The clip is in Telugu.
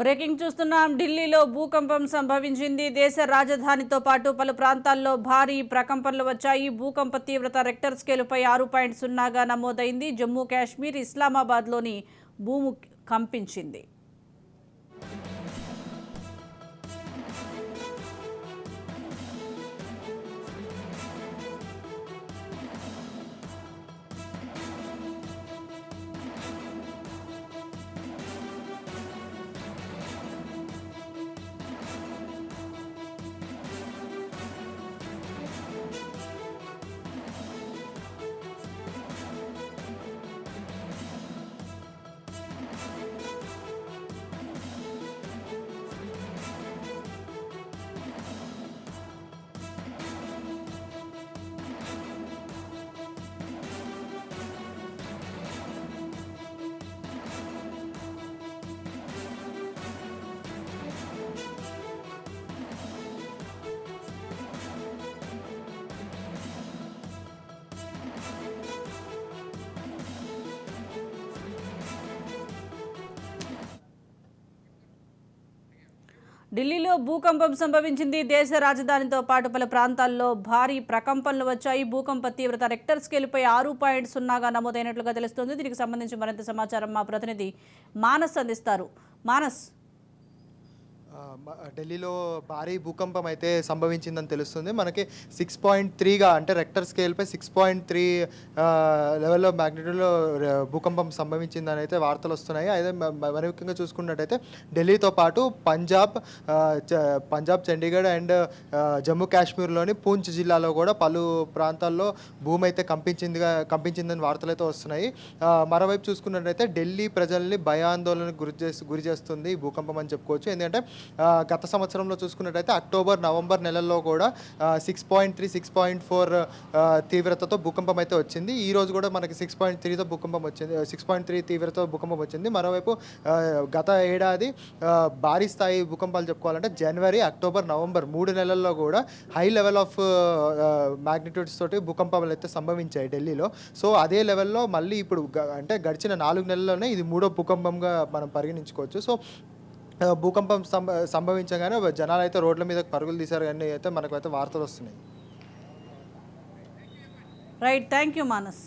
బ్రేకింగ్ చూస్తున్నాం. ఢిల్లీలో భూకంపం సంభవించింది. దేశ రాజధానితో పాటు పలు ప్రాంతాల్లో భారీ ప్రకంపనలు వచ్చాయి. భూకంప తీవ్రత రెక్టర్ స్కేలుపై 6.0గా నమోదైంది. జమ్మూ కాశ్మీర్, ఇస్లామాబాద్లోని భూమి కంపించింది. ఢిల్లీలో భూకంపం సంభవించింది. దేశ రాజధానితో పాటు పలు ప్రాంతాల్లో భారీ ప్రకంపనలు వచ్చాయి. భూకంప తీవ్రత రెక్టర్ స్కేలుపై 6.0గా నమోదైనట్లుగా తెలుస్తోంది. దీనికి సంబంధించి మరింత సమాచారం మా ప్రతినిధి మానస్ అందిస్తారు. మానస్, ఢిల్లీలో భారీ భూకంపం అయితే సంభవించిందని తెలుస్తుంది. మనకి 6.3గా అంటే రెక్టర్ స్కేల్పై 6.3 లెవెల్లో మ్యాగ్నిట్యూడ్లో భూకంపం సంభవించిందని అయితే వార్తలు వస్తున్నాయి. అయితే మరి ముఖ్యంగా చూసుకున్నట్టయితే ఢిల్లీతో పాటు పంజాబ్, చండీగఢ్ అండ్ జమ్మూ కాశ్మీర్లోని పూంచ్ జిల్లాలో కూడా పలు ప్రాంతాల్లో భూమి అయితే కంపించిందని వార్తలు అయితే వస్తున్నాయి. మరోవైపు చూసుకున్నట్టయితే ఢిల్లీ ప్రజల్ని భయాందోళనకు గురి చేస్తుంది ఈ భూకంపం అని చెప్పుకోవచ్చు. ఎందుకంటే గత సంవత్సరంలో చూసుకున్నట్టయితే అక్టోబర్, నవంబర్ నెలల్లో కూడా 6.3, 6.4 తీవ్రతతో భూకంపం అయితే వచ్చింది. ఈ రోజు కూడా మనకి 6.3తో భూకంపం వచ్చింది. 6.3 తీవ్రతతో భూకంపం వచ్చింది. మరోవైపు గత ఏడాది భారీ స్థాయి భూకంపాలు చెప్పుకోవాలంటే జనవరి, అక్టోబర్, నవంబర్ 3 నెలల్లో కూడా హై లెవెల్ ఆఫ్ మ్యాగ్నిట్యూడ్స్ తోటి భూకంపాలు అయితే సంభవించాయి ఢిల్లీలో. సో అదే లెవెల్లో మళ్ళీ ఇప్పుడు అంటే గడిచిన 4 నెలల్లోనే ఇది 3వ భూకంపంగా మనం పరిగణించుకోవచ్చు. సో భూకంపం సంభవించగానే జనాలు అయితే రోడ్ల మీద పరుగులు తీశారు కానీ అయితే మనకు అయితే వార్తలు వస్తున్నాయి. Right, thank you Manas.